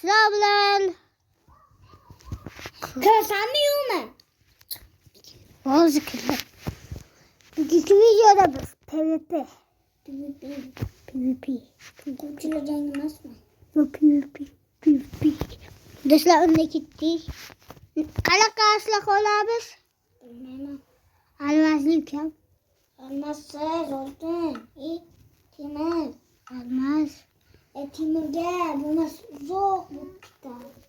Sizlar bilan kirasanmi yo'qmi? hozir kirdim. Bugungi videoda biz PvP. Ko'pchilik jang emasmi? PvP. Do'stlar, unga ketdik. Qanaqa asliq olamiz? Bilmayman. Almazlik ham. Olmazsiz, oltin. Temir. Almaz. Temirga bo'lmas uzoq bo'lib ketadi.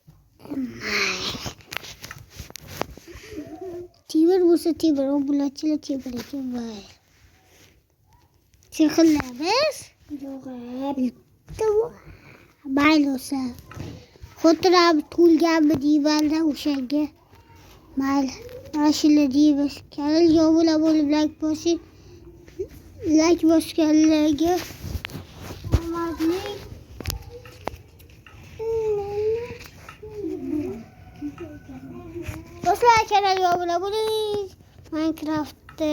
Temir bo'lsa temir, o bularchilar temir ekan. Voy. Sehrlamiz? Yo'q. Mayli bo'lsa. Xotiram to'lganmi deyman-da o'shanga. Mayli. Mana shunday deymiz. Kanalga obuna bo'lib, like bosing. Like bosganlarga omadlik. Do'stlar, kanalga obuna bo'ling. Minecraftda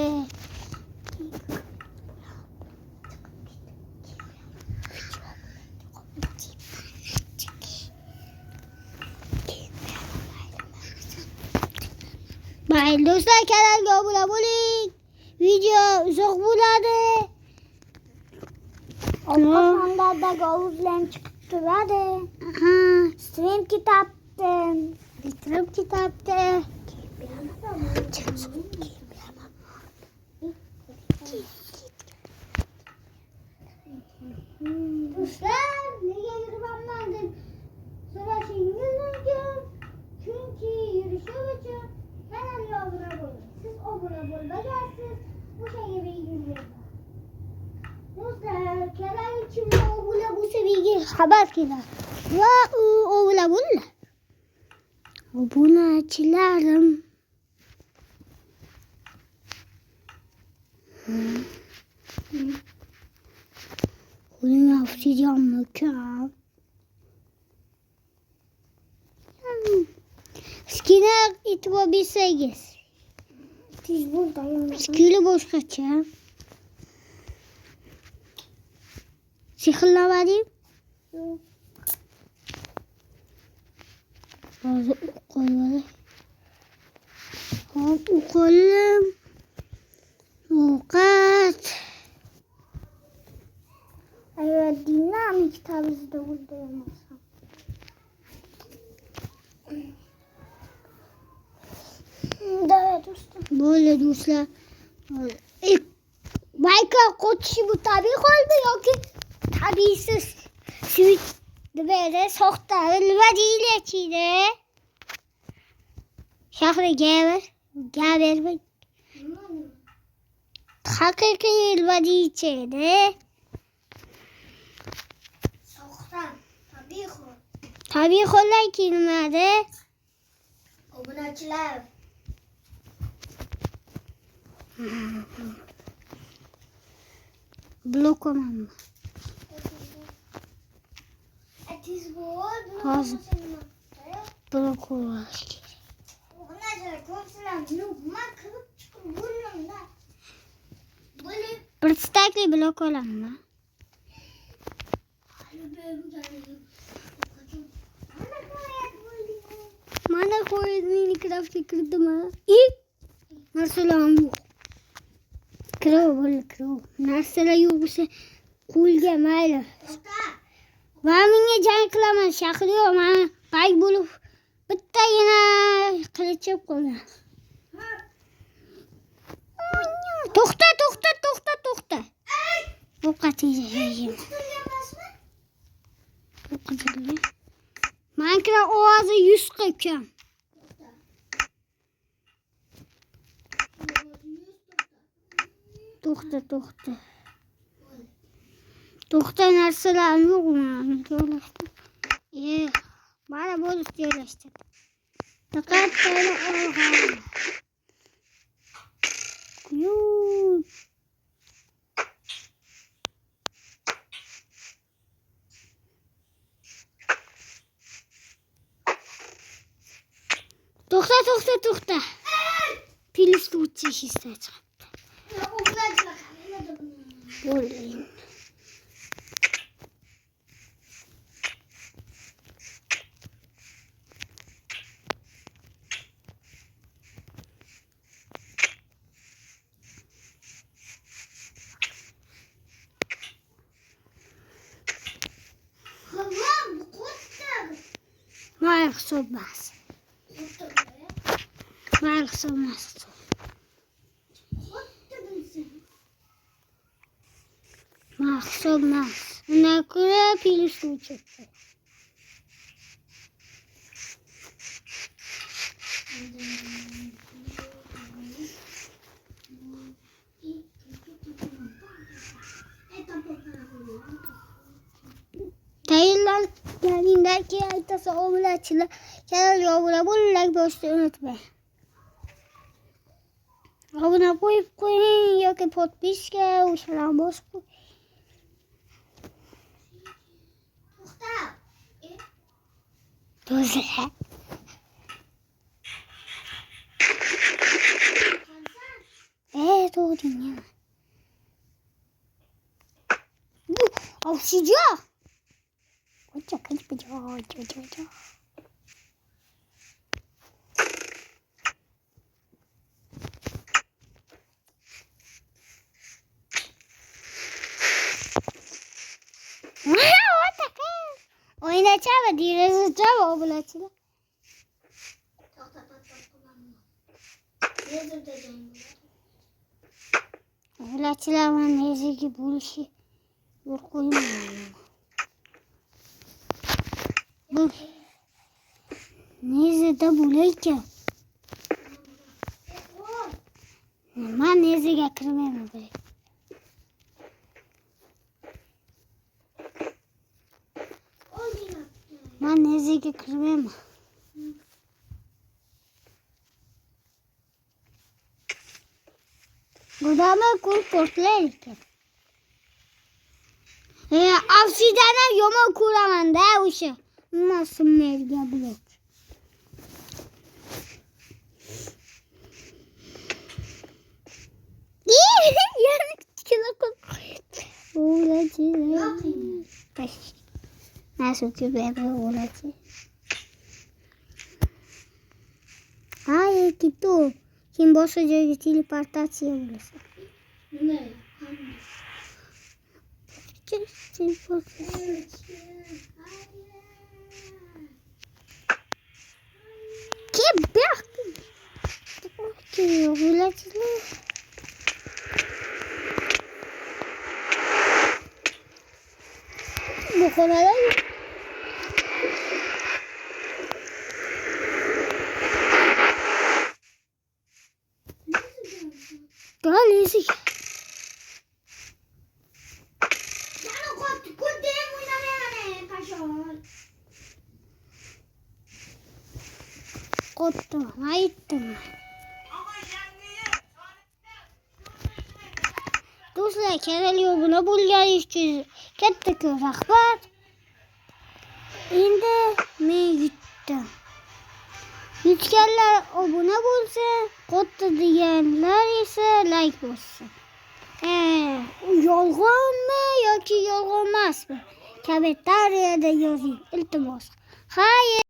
mayli do'stlar, kanalga obuna bo'ling. Video uzoq bo'ladi. Oqshomlardagi ovuzlarni chiqib turadi. Stream ketapti. Bitirib ketapti. Do'stlar, nega yuribman deb so'rashingiz mumkin. Chunki yurishim uchun kanalga obuna bo'ling. Siz obuna bo'lmagansiz, o'shanga belgini bering. Do'stlar, kanalga kimlar obuna bo'lsa menga xabar keladi. Va u obuna bo'linglar. Obunachilarim. Uning obsidianmi kam? Skina e'tibor bersangiz. Tez bo'l, tayyorlan. Skili boshqacha. Sehrlamadim. Yo'q. Hozir o'qolim. Hop, o'qolim. Ovqat. Agar dinamik tarzda o'ldiramazsam. Davay do'stim. Bo'ldi do'stlar. Minecraft qo'tishi bu tabiiy holmi yoki tabiiysiz? Switch debede soxta nima deyilachiydi? Shahriga bermang. Haqiqiy nima deyilachiydi? Soxta, tabiiy hol. Tabiiy hollar kelmadi. Obunachilar. Blok olmammi? Tez bo'l. Hozir blok olish kerak. Obunachilar ko'pchilar nima qilib chiqib bo'lmanda. Bo'lib Bir stakli blok olammi? Mana qo'yib Minecraftga kirdim. Narsalar yo'q. Kirov. Narsalar yo'q bo'lsa qo'lga mayli. Va menga jang qilaman. Shahri yo'q. Men bayk bo'lib bittagina qilichim qolgan. To'xta. O'qatayim. O'qatilgan. Minecraft ovozi 100 kam. To'xta, narsalar yo'qmi? Mana bo'lib joylashdi. Diqqatini olg'an. To'xta. Pilist o'tish istadim. Bo'ldi. Mayli hisobmas. Mayli hisobmas. Mayli hisobmas. Undan ko'ra plyus o'chirdi. Tayinlanganingdan keyin aytasan obunachilar kanalga obuna bo'linglar bosishni unutmang. Obuna qo'yib qo'ying yoki podpiska o'shalarni bosib qo'ying. To'g'ri. To'g'ri. Bu oksijen. Ocha. Oynayacağım direzeceğim obunachilar. Obunachilar mana neziga bo'lishi yo'l qo'ymayman. Bu nezida bo'laykan. Men neziga kirmayman. Ben neziga kirmayman. Budama ko'p portlaydi ekan. Avsidanam yomon ko'raman-da o'sha. Masumlarga blok. Yani kilo koy. Oğlachilar. Nasıl bebe oğlachi. Hayır kitu. Kim boshqa joyga teleportatsiya bo'lsa. Nima? Kim bak? Oğlachilar. Bu konuda Galizik. Kottu, aytdim. Do'stlar, kanalga obuna bo'lganingiz uchun katta rahmat. Endi men yutdim. Yutganlar obuna bo'lsin, qo'tta deganlar esa like bossin. U yolg'onmi yoki yolg'on emasmi? Kommentariyada yozing, iltimos. Hayır.